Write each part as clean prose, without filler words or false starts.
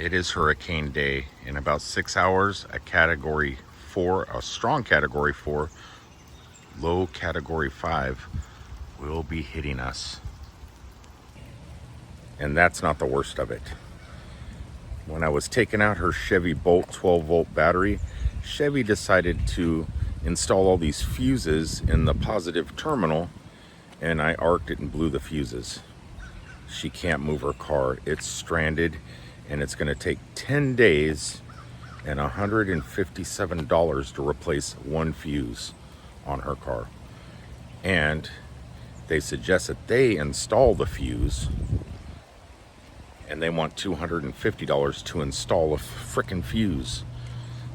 It is hurricane day. In about 6 hours, a category 4, a strong category 4, low category 5 will be hitting us. And that's not the worst of it. When I was taking out her Chevy Bolt 12-volt battery, Chevy decided to install all these fuses in the positive terminal, and I arced it and blew the fuses. She can't move her car. It's stranded, and it's going to take 10 days and $157 to replace one fuse on her car. And they suggest that they install the fuse, and they want $250 to install a frickin' fuse.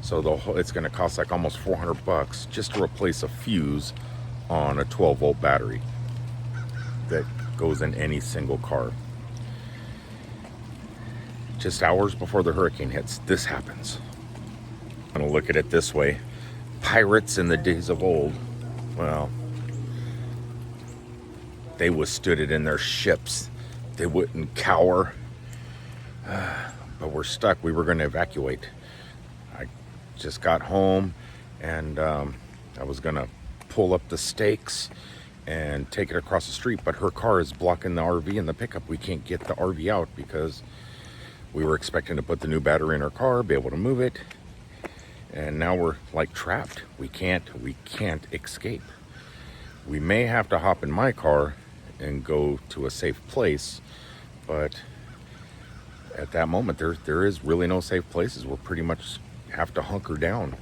So it's going to cost like almost $400 just to replace a fuse on a 12-volt battery that goes in any single car. Just hours before the hurricane hits, this happens. I'm going to look at it this way. Pirates in the days of old, well, they withstood it in their ships. They wouldn't cower. But we're stuck. We were going to evacuate. I just got home, and I was going to pull up the stakes and take it across the street, but her car is blocking the RV and the pickup. We can't get the RV out because we were expecting to put the new battery in her car, be able to move it, and now we're like trapped. We can't escape. We may have to hop in my car and go to a safe place, but at that moment there is really no safe places. We're pretty much have to hunker down.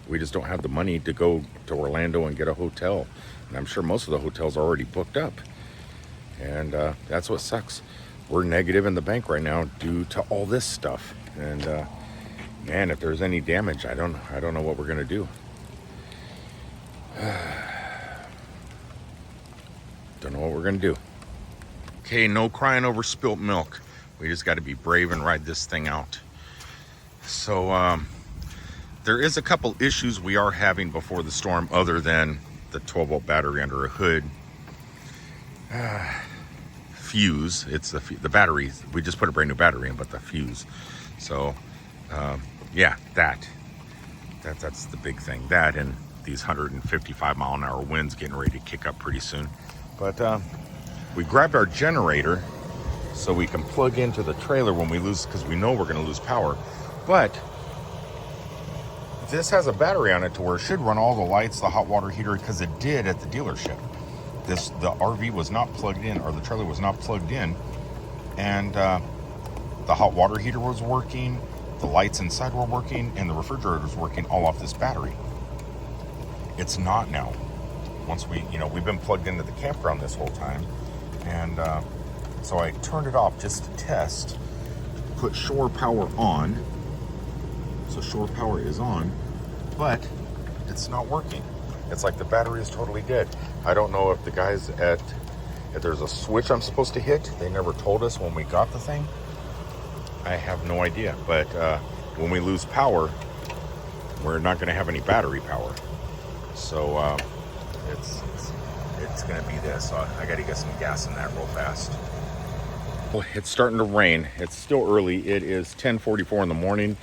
We just don't have the money to go to Orlando and get a hotel, and I'm sure most of the hotels are already booked up, and that's what sucks. We're negative in the bank right now due to all this stuff, and man, if there's any damage, I don't know what we're gonna do. Don't know what we're gonna do. Okay, no crying over spilt milk. We just got to be brave and ride this thing out. So there is a couple issues we are having before the storm, other than the 12-volt battery under a hood. Fuse, it's the battery. We just put a brand new battery in, but the fuse. So yeah, that's the big thing. That and these 155-mile-an-hour winds getting ready to kick up pretty soon. But we grabbed our generator so we can plug into the trailer when we lose, because we know we're going to lose power. But this has a battery on it to where it should run all the lights, the hot water heater, because it did at the dealership. The RV was not plugged in, or the trailer was not plugged in, and the hot water heater was working, the lights inside were working, and the refrigerator was working all off this battery. It's not now. Once we've been plugged into the campground this whole time, and so I turned it off just to test, put shore power on. So shore power is on, but it's not working. It's like the battery is totally dead. I don't know if the guys if there's a switch I'm supposed to hit. They never told us when we got the thing. I have no idea, but when we lose power, we're not going to have any battery power. So it's going to be this. So I got to get some gas in that real fast. Well, it's starting to rain. It's still early. It is 10:44 in the morning.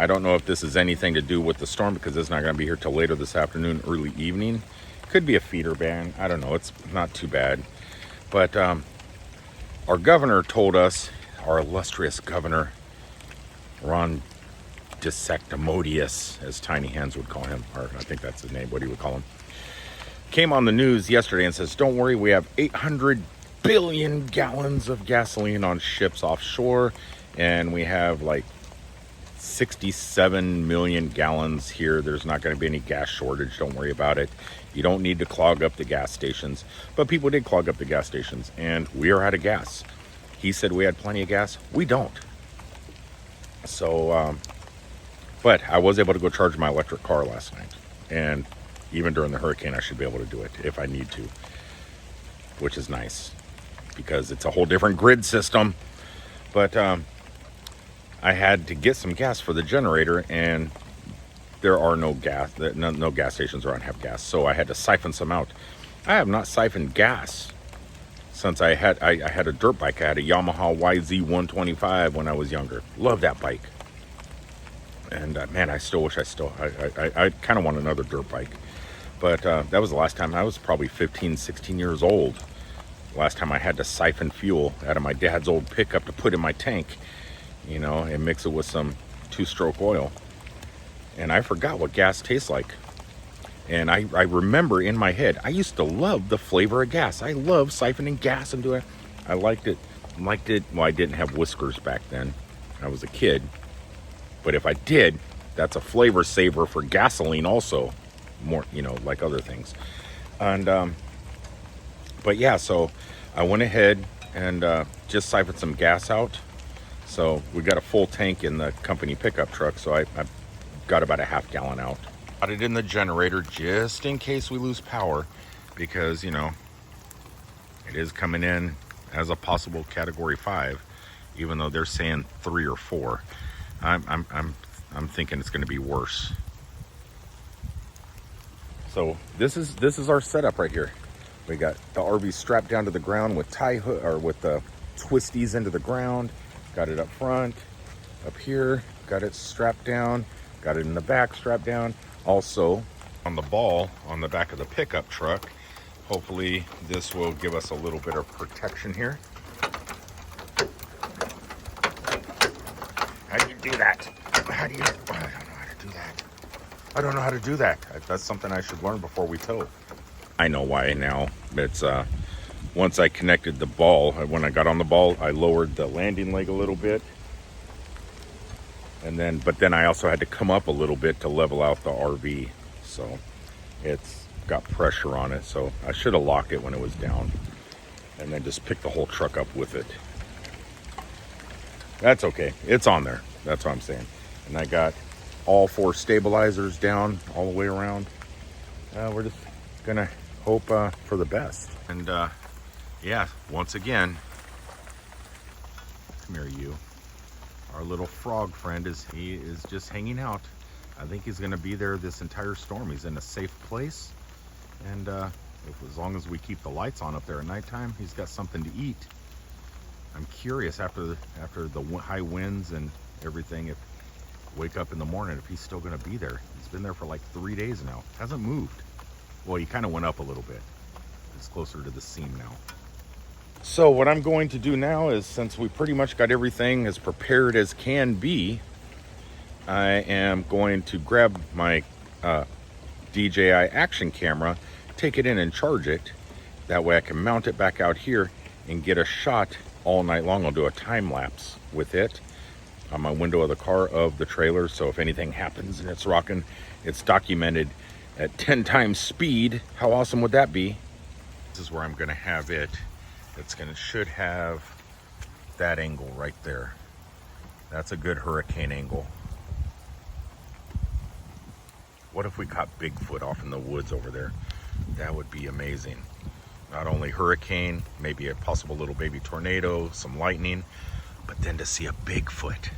I don't know if this is anything to do with the storm, because it's not going to be here till later this afternoon, early evening. Could be a feeder ban. I don't know. It's not too bad. But our governor told us, our illustrious governor, Ron DeSanctimonious, as Tiny Hands would call him, or I think that's his name, what he would call him, came on the news yesterday and says, don't worry, we have 800 billion gallons of gasoline on ships offshore, and we have like 67 million gallons here. There's not going to be any gas shortage. Don't worry about it. You don't need to clog up the gas stations. But people did clog up the gas stations, and we are out of gas. He said we had plenty of gas. We don't. So, but I was able to go charge my electric car last night. And even during the hurricane, I should be able to do it if I need to, which is nice because it's a whole different grid system. But I had to get some gas for the generator, and there are no gas stations around have gas, so I had to siphon some out. I have not siphoned gas since I had a dirt bike. I had a Yamaha YZ125 when I was younger. Love that bike. And man, I still wish I kind of want another dirt bike. But that was the last time. I was probably 15, 16 years old. Last time I had to siphon fuel out of my dad's old pickup to put in my tank, you know, and mix it with some 2-stroke oil. And I forgot what gas tastes like. And I remember in my head, I used to love the flavor of gas. I love siphoning gas and doing it. I liked it. Well, I didn't have whiskers back then. I was a kid. But if I did, that's a flavor saver for gasoline also. More, you know, like other things. And, but yeah, so I went ahead and just siphoned some gas out. So we got a full tank in the company pickup truck. So I got about a half gallon out. Got it in the generator just in case we lose power, because, you know, it is coming in as a possible category 5, even though they're saying 3 or 4. I'm thinking it's going to be worse. So this is our setup right here. We got the RV strapped down to the ground with tie hook, or with the twisties into the ground. Got it up front, up here. Got it strapped down. Got it in the back strapped down. Also on the ball on the back of the pickup truck. Hopefully this will give us a little bit of protection here. How do you do that? How do you? Oh, I don't know how to do that. I don't know how to do that. That's something I should learn before we tow. I know why now. It's once I connected the ball, when I got on the ball, I lowered the landing leg a little bit. And then, but then I also had to come up a little bit to level out the RV. So it's got pressure on it. So I should have locked it when it was down and then just picked the whole truck up with it. That's okay. It's on there. That's what I'm saying. And I got all 4 stabilizers down all the way around. We're just gonna hope for the best. And yeah, once again, come here, you. Our little frog friend is just hanging out. I think he's going to be there this entire storm. He's in a safe place, and as long as we keep the lights on up there at nighttime, he's got something to eat. I'm curious after the high winds and everything, if wake up in the morning, if he's still going to be there. He's been there for like 3 days now. Hasn't moved. Well, he kind of went up a little bit. It's closer to the seam now. So what I'm going to do now is, since we pretty much got everything as prepared as can be, I am going to grab my DJI action camera, take it in and charge it. That way I can mount it back out here and get a shot all night long. I'll do a time lapse with it on my window of the car of the trailer. So if anything happens and it's rocking, it's documented at 10 times speed. How awesome would that be? This is where I'm going to have it. Should have that angle right there. That's a good hurricane angle. What if we caught Bigfoot off in the woods over there? That would be amazing. Not only hurricane, maybe a possible little baby tornado, some lightning, but then to see a Bigfoot.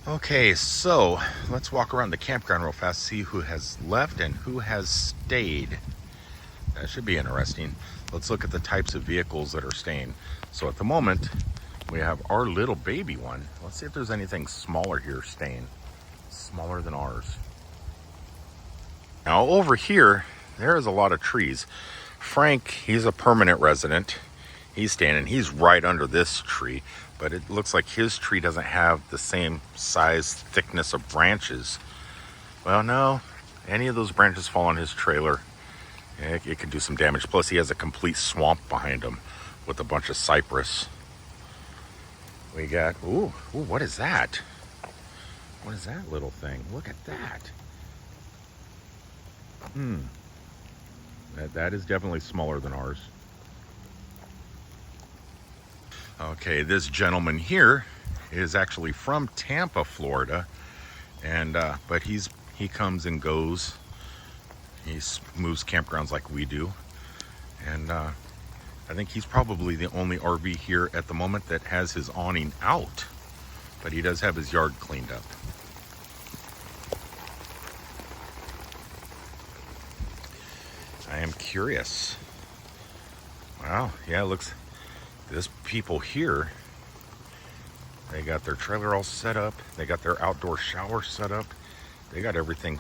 Okay, so let's walk around the campground real fast, see who has left and who has stayed. That should be interesting. Let's look at the types of vehicles that are staying. So at the moment, we have our little baby one. Let's see if there's anything smaller here staying. Smaller than ours. Now over here, there is a lot of trees. Frank, he's a permanent resident. He's staying, and he's right under this tree. But it looks like his tree doesn't have the same size, thickness of branches. Well, no, any of those branches fall on his trailer, it could do some damage. Plus, he has a complete swamp behind him with a bunch of cypress. We got, ooh, what is that? What is that little thing? Look at that. That is definitely smaller than ours. Okay, this gentleman here is actually from Tampa, Florida, and but he comes and goes. He moves campgrounds like we do, and I think he's probably the only RV here at the moment that has his awning out, but he does have his yard cleaned up. I am curious. Wow, yeah, it looks, this people here, they got their trailer all set up. They got their outdoor shower set up. They got everything.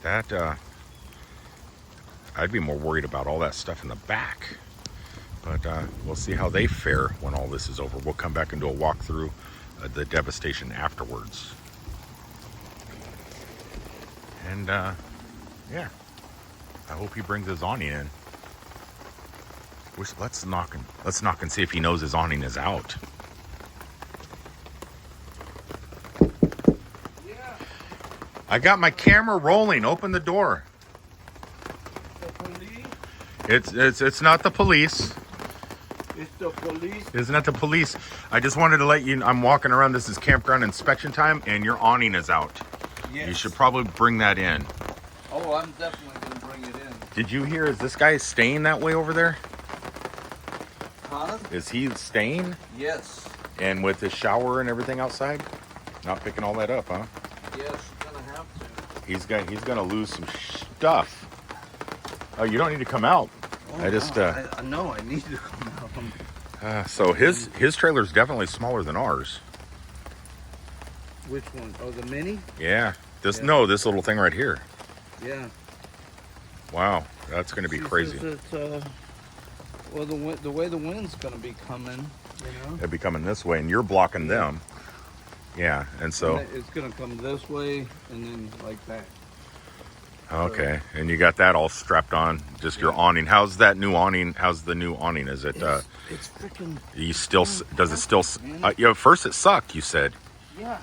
That, I'd be more worried about all that stuff in the back. But we'll see how they fare when all this is over. We'll come back and do a walkthrough of the devastation afterwards. And yeah, I hope he brings his awning in. Let's knock and see if he knows his awning is out. Yeah. I got my camera rolling. Open the door. The police? It's not the police. It's the police. Isn't it the police? I just wanted to let you, I'm walking around. This is campground inspection time, and your awning is out. Yes. You should probably bring that in. Oh, I'm definitely going to bring it in. Did you hear, is this guy staying that way over there? Huh? Is he staying? Yes. And with his shower and everything outside? Not picking all that up, huh? Yes, you're going to have to. He's gonna lose some stuff. Oh, you don't need to come out. Oh, I just I know I need to come out. so his trailer's definitely smaller than ours. Which one? Oh, the mini? Yeah. This Yeah. No, this little thing right here. Yeah. Wow, that's gonna be She crazy. says it's, well, the way the wind's going to be coming, you know? It'd be coming this way, and you're blocking them. Yeah, and so And it's going to come this way and then like that. okay, and you got that all strapped on, just your Yeah. awning. How's that new awning? How's the new awning? Is it It's freaking... you still does it still man. you know, first it sucked, you said. Yeah,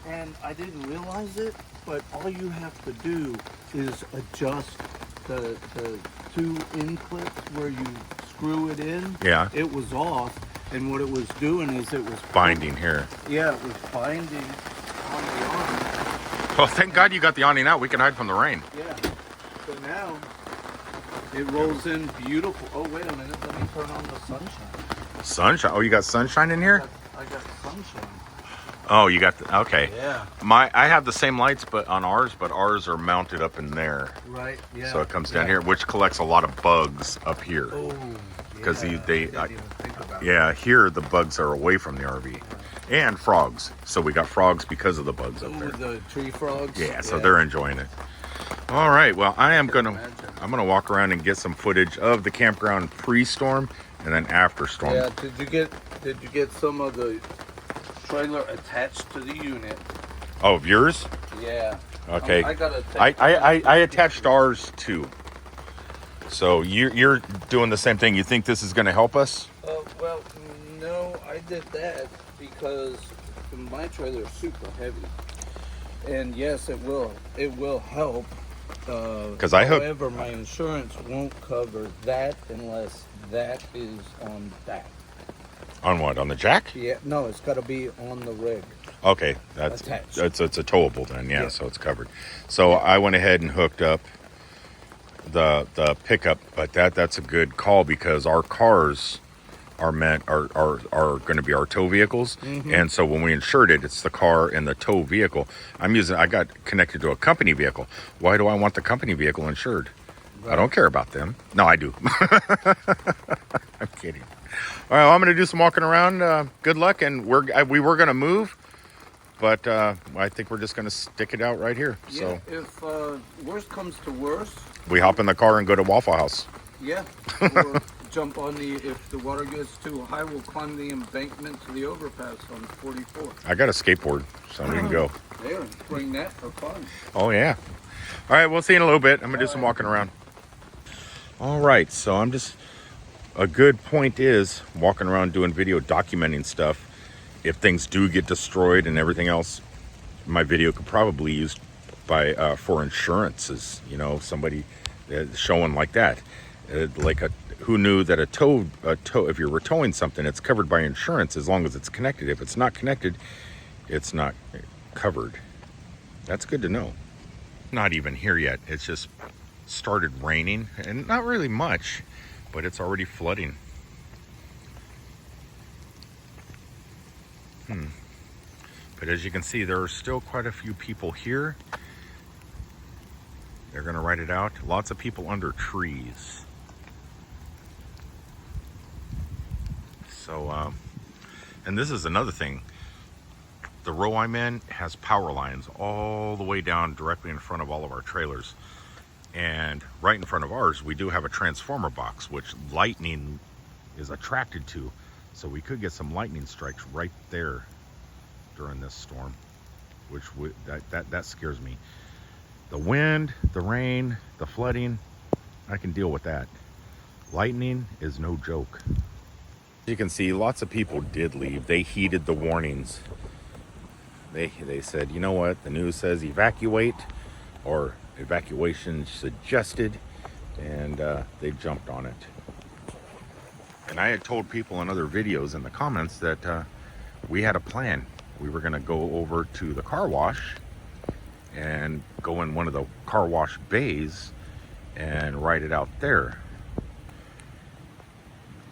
and I didn't realize it, but all you have to do is adjust the two in clips where you screw it in. Yeah. It was off, and what it was doing is it was Binding here. Yeah, it was binding on the arm. Well, thank God you got the awning out. We can hide from the rain. Yeah, but now it rolls in beautiful. Oh, wait a minute, let me turn on the sunshine. Sunshine. Oh, you got sunshine in here? I got sunshine. Oh, you got okay. Yeah. I have the same lights, but on ours, but ours are mounted up in there. Right. Yeah. So it comes down here, which collects a lot of bugs up here. Oh. Because yeah. they I didn't even think about yeah, here the bugs are away from the RV, and frogs. So we got frogs because of the bugs up there. the tree frogs. Yeah, so they're enjoying it. All right, well, I'm gonna walk around and get some footage of the campground pre-storm and then after storm. Yeah. Did you get some of the trailer attached to the unit? Oh, of yours? Yeah. Okay. I got I attached ours too. So you're doing the same thing. You think this is going to help us? Well, no, I did that because my trailer is super heavy, and yes, it will help. Because I hope. However, my insurance won't cover that unless that is on that. On what? On the jack? Yeah, no, it's got to be on the rig. Okay, that's Attached. it's a towable then. Yeah, Yeah. so it's covered. So I went ahead and hooked up the pickup, but that's a good call because our cars are going to be our tow vehicles, and so when we insured it, it's the car and the tow vehicle. I got connected to a company vehicle. Why do I want the company vehicle insured? Right. I don't care about them. No, I do. I'm kidding. All right, well, I'm going to do some walking around. Good luck, and we were going to move, but I think we're just going to stick it out right here. Yeah, So if worst comes to worst, we hop in the car and go to Waffle House. yeah, or jump on if the water gets too high, we'll climb the embankment to the overpass on 44. I got a skateboard, so we can go. There, bring that for fun. Oh, yeah. All right, we'll see you in a little bit. I'm going to do some walking around. All right, so a good point is walking around doing video, documenting stuff. If things do get destroyed and everything else, my video could probably be used for insurances, somebody showing like that. Who knew that a tow, if you're towing something, it's covered by insurance as long as it's connected. If it's not connected, it's not covered. That's good to know. Not even here yet. It's just started raining, and not really much, but it's already flooding. But as you can see, there are still quite a few people here. They're going to ride it out. Lots of people under trees. So, and this is another thing. The row I'm in has power lines all the way down directly in front of all of our trailers. And right in front of ours, we do have a transformer box, which lightning is attracted to. So we could get some lightning strikes right there during this storm, which that scares me. The wind, the rain, the flooding, I can deal with that. Lightning is no joke. You can see lots of people did leave. They heeded the warnings. They said, you know what, the news says evacuate or evacuation suggested, and they jumped on it. And I had told people in other videos in the comments that we had a plan. We were going to go over to the car wash and go in one of the car wash bays and ride it out there.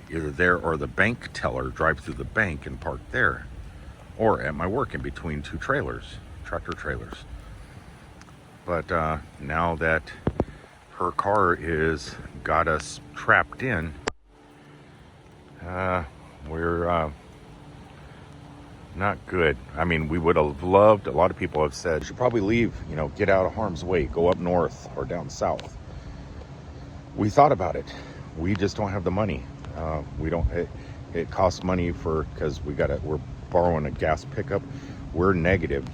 Either there or the bank teller, drive through the bank and park there. Or at my work in between two trailers, tractor trailers. But now that her car is got us trapped in, we're not good. I mean, we would have loved, a lot of people have said, you should probably leave, you know, get out of harm's way, go up north or down south. We thought about it. We just don't have the money. We don't, it costs money because we're borrowing a gas pickup. We're negative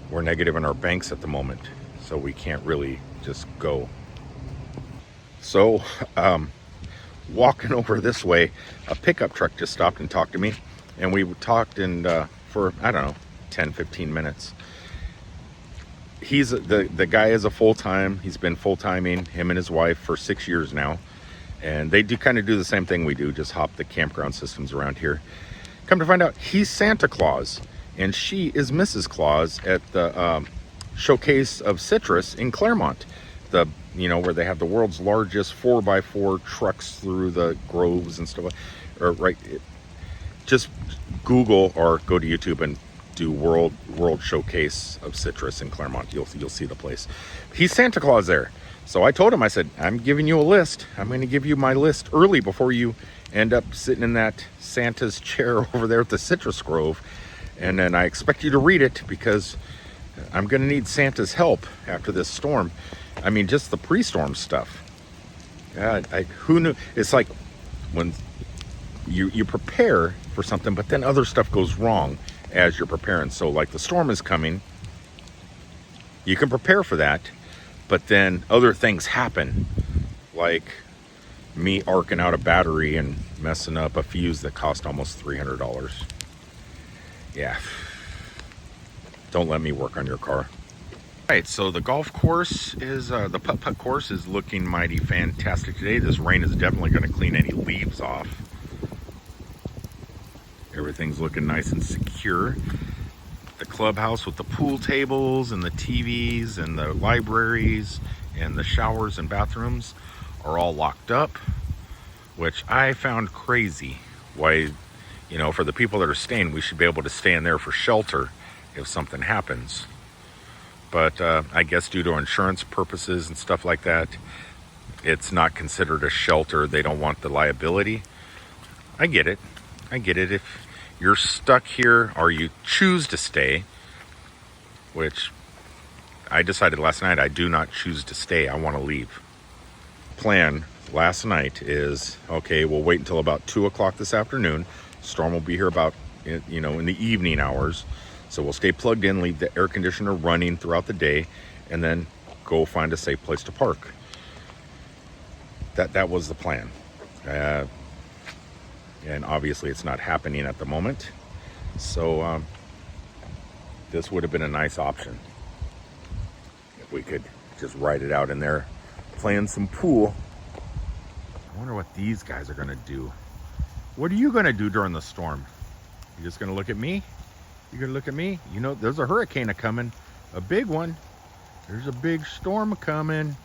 we're negative in our banks at the moment. So we can't really just go. So, walking over this way, a pickup truck just stopped and talked to me. And we talked for, I don't know, 10, 15 minutes. The guy is a full-time, he's been full-timing, him and his wife, for 6 years now. And they kind of do the same thing we do, just hop the campground systems around here. Come to find out, he's Santa Claus, and she is Mrs. Claus at the Showcase of Citrus in Claremont. Where they have the world's largest 4x4 trucks through the groves and stuff. Just Google or go to YouTube and do World Showcase of Citrus in Claremont. You'll see the place. He's Santa Claus there. So I told him, I said, I'm giving you a list. I'm going to give you my list early before you end up sitting in that Santa's chair over there at the citrus grove. And then I expect you to read it because I'm going to need Santa's help after this storm. I mean, just the pre-storm stuff. Who knew? It's like when you prepare for something, but then other stuff goes wrong as you're preparing. So like the storm is coming. You can prepare for that. But then other things happen, like me arcing out a battery and messing up a fuse that cost almost $300. Yeah. Don't let me work on your car. All right, so the golf course is, the putt-putt course is looking mighty fantastic today. This rain is definitely going to clean any leaves off. Everything's looking nice and secure. The clubhouse with the pool tables and the TVs and the libraries and the showers and bathrooms are all locked up, which I found crazy. Why, for the people that are staying, we should be able to stay in there for shelter if something happens. But I guess due to insurance purposes and stuff like that, it's not considered a shelter. They don't want the liability. I get it. If you're stuck here or you choose to stay, which I decided last night I do not choose to stay. I want to leave. Plan last night is, okay, we'll wait until about 2 o'clock this afternoon. Storm will be here about, in the evening hours. So we'll stay plugged in, leave the air conditioner running throughout the day, and then go find a safe place to park. That was the plan. And obviously it's not happening at the moment. So this would have been a nice option. If we could just ride it out in there, playing some pool. I wonder what these guys are gonna do. What are you gonna do during the storm? You just gonna look at me? You gonna look at me? There's a hurricane coming, a big one. There's a big storm coming.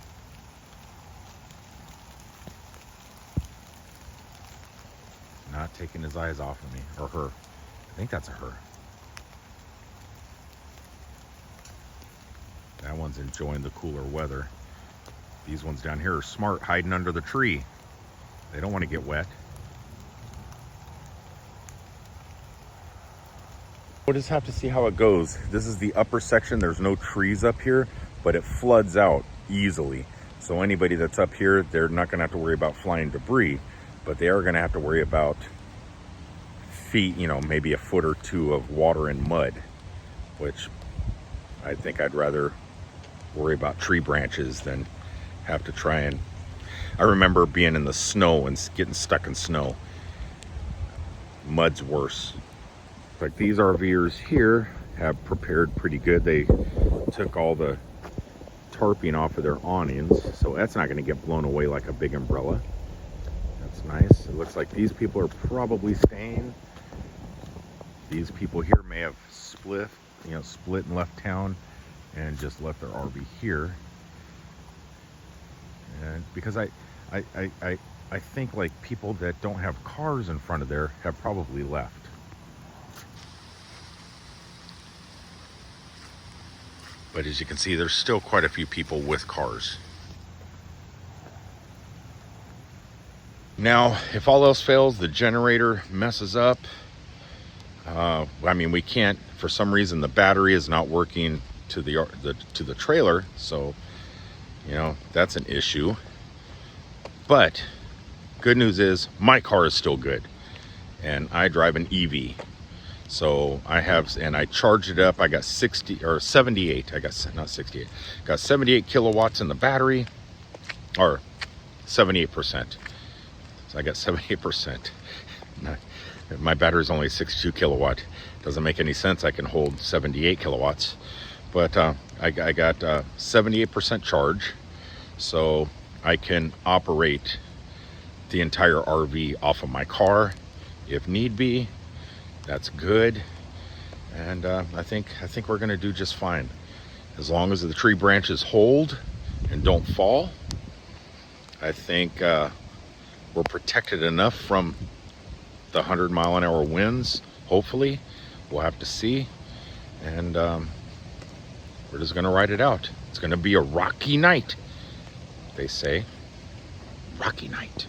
Not taking his eyes off of me, or her. I think that's a her. That one's enjoying the cooler weather. These ones down here are smart, hiding under the tree. They don't want to get wet. We'll just have to see how it goes. This is the upper section. There's no trees up here, but it floods out easily. So anybody that's up here, they're not gonna have to worry about flying debris, but they are gonna have to worry about feet, you know, maybe a foot or two of water and mud, which I think I'd rather worry about tree branches than have to try and, I remember being in the snow and getting stuck in snow. Mud's worse. Like these RVers here have prepared pretty good. They took all the tarping off of their awnings, so that's not going to get blown away like a big umbrella. That's nice. It looks like these people are probably staying. These people here may have split and left town and just left their RV here. And because I think like people that don't have cars in front of there have probably left. But as you can see, there's still quite a few people with cars. Now, if all else fails, the generator messes up. I mean, we can't, for some reason, the battery is not working to the trailer. So, you know, that's an issue. But good news is my car is still good. And I drive an EV. So I charged it up. I got 78. I got, not 68. Got 78 kilowatts in the battery, or 78%. So I got 78%. My battery is only 62 kilowatt. Doesn't make any sense. I can hold 78 kilowatts, but I got 78% charge, so I can operate the entire RV off of my car if need be. That's good, and I think we're gonna do just fine as long as the tree branches hold and don't fall. I think we're protected enough from the 100-mile-an-hour winds. Hopefully, we'll have to see, and we're just gonna ride it out. It's gonna be a rocky night, they say. Rocky night.